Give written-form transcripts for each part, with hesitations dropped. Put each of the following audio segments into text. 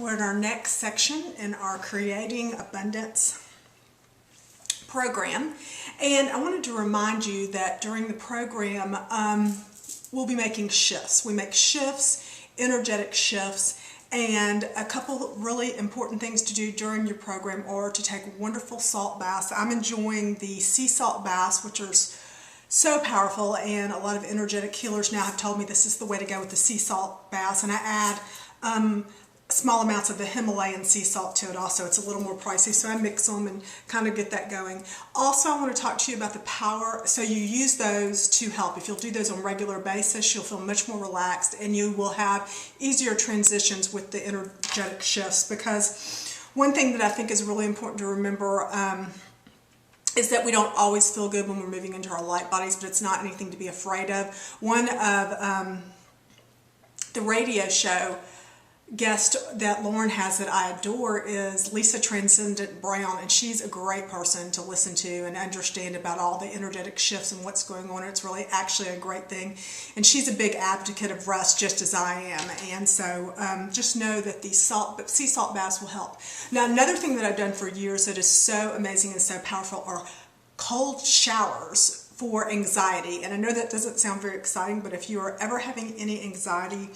We're in our next section in our Creating Abundance program, and I wanted to remind you that during the program we'll be making shifts. We make shifts, energetic shifts, and a couple really important things to do during your program are to take wonderful salt baths. I'm enjoying the sea salt baths, which are so powerful, and a lot of energetic healers now have told me this is the way to go with the sea salt baths, and I add small amounts of the Himalayan sea salt to it also. It's a little more pricey, so I mix them and kind of get that going. Also, I want to talk to you about the power. So you use those to help. If you'll do those on a regular basis, you'll feel much more relaxed and you will have easier transitions with the energetic shifts, because one thing that I think is really important to remember is that we don't always feel good when we're moving into our light bodies, but it's not anything to be afraid of. One of the radio show guest that Lauren has that I adore is Lisa Transcendent Brown, and she's a great person to listen to and understand about all the energetic shifts and what's going on. It's really actually a great thing, and she's a big advocate of rest just as I am, and so just know that these sea salt baths will help. Now, another thing that I've done for years that is so amazing and so powerful are cold showers for anxiety. And I know that doesn't sound very exciting, but if you are ever having any anxiety,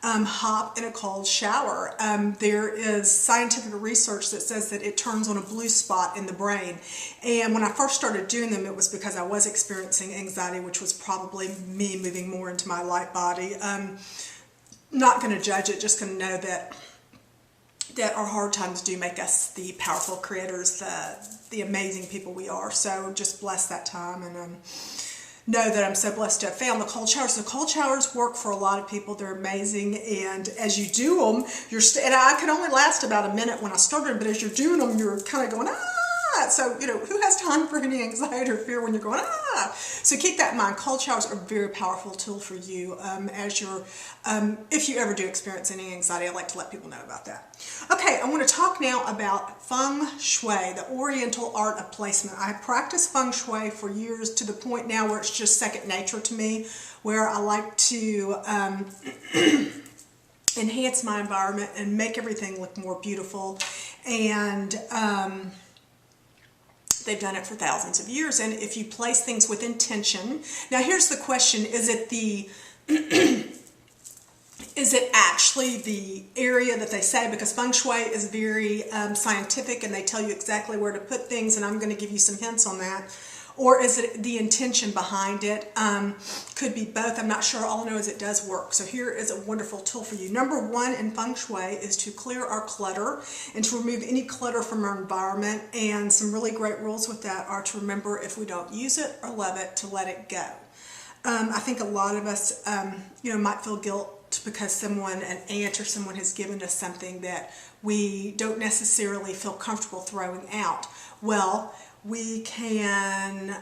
hop in a cold shower. There is scientific research that says that it turns on a blue spot in the brain. And when I first started doing them, it was because I was experiencing anxiety, which was probably me moving more into my light body. Not going to judge it, just going to know that our hard times do make us the powerful creators, the amazing people we are. So just bless that time, and know that I'm so blessed to have found the cold showers. The cold showers work for a lot of people. They're amazing, and as you do them, and I could only last about a minute when I started, but as you're doing them, you're kind of going, so, you know, who has time for any anxiety or fear when you're going, So keep that in mind. Cold showers are a very powerful tool for you as you're, if you ever do experience any anxiety. I'd like to let people know about that. Okay, I want to talk now about Feng Shui, the Oriental art of placement. I have practiced Feng Shui for years to the point now where it's just second nature to me, where I like to enhance my environment and make everything look more beautiful, and they've done it for thousands of years. And if you place things with intention, now here's the question: is it actually the area that they say? Because Feng Shui is very scientific, and they tell you exactly where to put things, and I'm going to give you some hints on that. Or is it the intention behind it? Could be both. I'm not sure. All I know is it does work. So here is a wonderful tool for you. Number one in Feng Shui is to clear our clutter and to remove any clutter from our environment. And some really great rules with that are to remember, if we don't use it or love it, to let it go. I think a lot of us, might feel guilt because someone, an aunt or someone, has given us something that we don't necessarily feel comfortable throwing out. Well, we can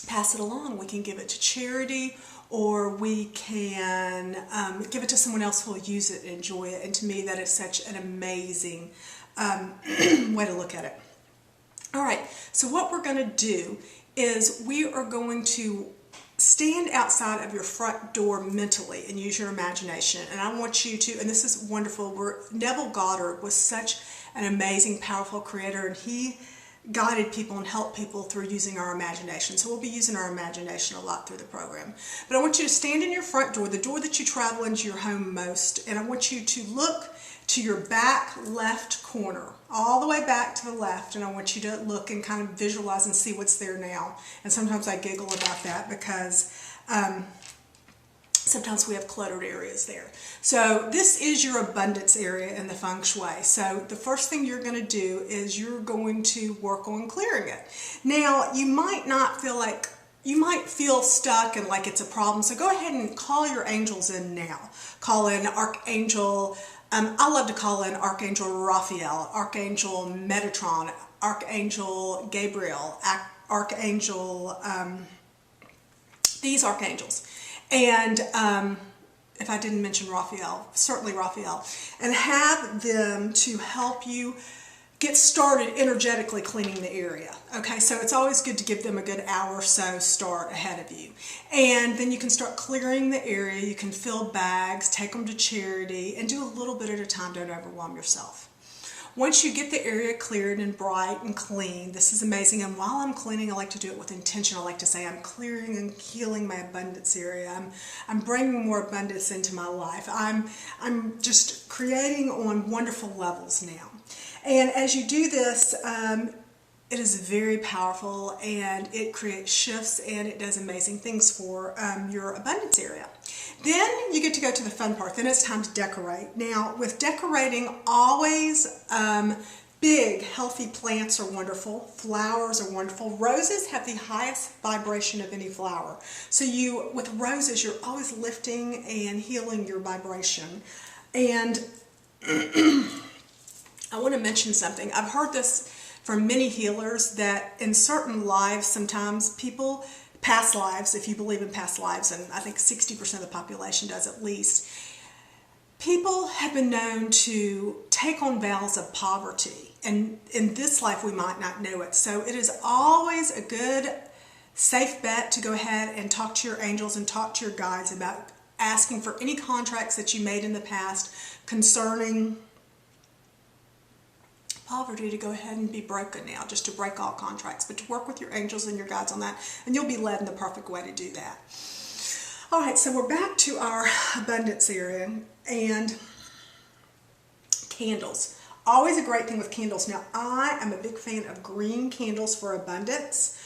pass it along. We can give it to charity, or we can give it to someone else who will use it and enjoy it. And to me, that is such an amazing way to look at it. All right, so what we're going to do is we are going to stand outside of your front door mentally and use your imagination. And I want you to, and this is wonderful, Neville Goddard was such an amazing, powerful creator, and he guided people and helped people through using our imagination. So we'll be using our imagination a lot through the program. But I want you to stand in your front door, the door that you travel into your home most, and I want you to look to your back left corner, all the way back to the left, and I want you to look and kind of visualize and see what's there now. And sometimes I giggle about that because sometimes we have cluttered areas there. So this is your abundance area in the Feng Shui. So the first thing you're going to do is you're going to work on clearing it. Now, you might not feel like, you might feel stuck and like it's a problem. So go ahead and call your angels in now. Call in Archangel, I love to call in Archangel Raphael, Archangel Metatron, Archangel Gabriel, Archangel, these archangels. And if I didn't mention Raphael, certainly Raphael, and have them to help you get started energetically cleaning the area. Okay, so it's always good to give them a good hour or so start ahead of you. And then you can start clearing the area. You can fill bags, take them to charity, and do a little bit at a time. Don't overwhelm yourself. Once you get the area cleared and bright and clean, this is amazing. And while I'm cleaning, I like to do it with intention. I like to say I'm clearing and healing my abundance area. I'm bringing more abundance into my life. I'm just creating on wonderful levels now. And as you do this, it is very powerful, and it creates shifts, and it does amazing things for your abundance area. Then you get to go to the fun part. Then it's time to decorate. Now, with decorating, always big, healthy plants are wonderful. Flowers are wonderful. Roses have the highest vibration of any flower. So with roses, you're always lifting and healing your vibration. And I want to mention something. I've heard this from many healers that in certain lives, sometimes people, past lives, if you believe in past lives, and I think 60% of the population does at least, people have been known to take on vows of poverty. And in this life, we might not know it. So it is always a good, safe bet to go ahead and talk to your angels and talk to your guides about asking for any contracts that you made in the past concerning poverty to go ahead and be broken now, just to break all contracts, but to work with your angels and your guides on that, and you'll be led in the perfect way to do that. All right, so we're back to our abundance area and candles. Always a great thing with candles. Now, I am a big fan of green candles for abundance.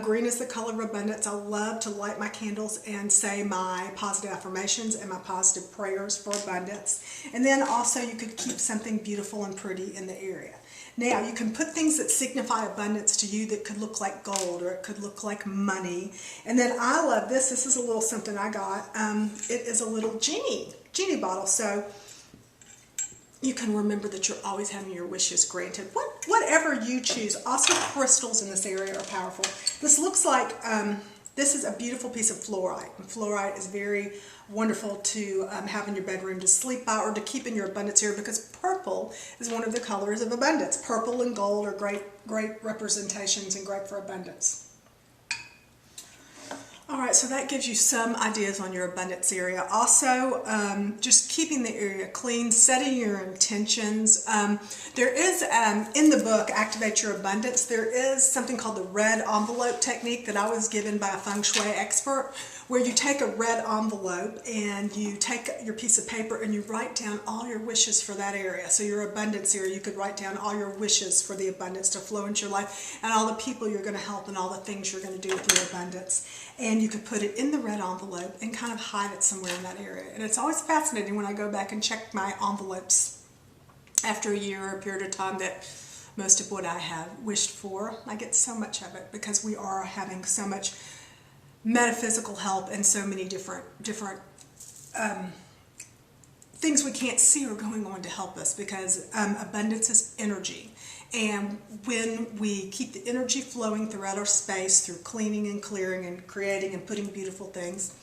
Green is the color of abundance. I love to light my candles and say my positive affirmations and my positive prayers for abundance. And then also you could keep something beautiful and pretty in the area. Now, you can put things that signify abundance to you that could look like gold, or it could look like money. And then I love this. This is a little something I got. It is a little genie bottle. So you can remember that you're always having your wishes granted. Whatever you choose. Also, crystals in this area are powerful. This looks like, this is a beautiful piece of fluorite. And fluorite is very wonderful to have in your bedroom to sleep by, or to keep in your abundance area, because purple is one of the colors of abundance. Purple and gold are great representations and great for abundance. All right, so that gives you some ideas on your abundance area. Also, just keeping the area clean, setting your intentions. There is, in the book, Activate Your Abundance, there is something called the red envelope technique that I was given by a Feng Shui expert, where you take a red envelope and you take your piece of paper and you write down all your wishes for that area. So your abundance area, you could write down all your wishes for the abundance to flow into your life, and all the people you're going to help, and all the things you're going to do with your abundance. And you could put it in the red envelope and kind of hide it somewhere in that area. And it's always fascinating when I go back and check my envelopes after a year or a period of time that most of what I have wished for, I get so much of it, because we are having so much metaphysical help and so many different things we can't see are going on to help us, because abundance is energy. And when we keep the energy flowing throughout our space through cleaning and clearing and creating and putting beautiful things,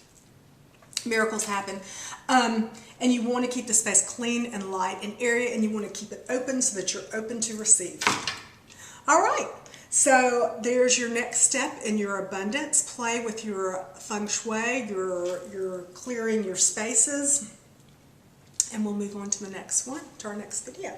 miracles happen. And you want to keep the space clean and light and airy, and you want to keep it open so that you're open to receive. All right. So there's your next step in your abundance. Play with your feng shui, your clearing your spaces. And we'll move on to the next one, to our next video.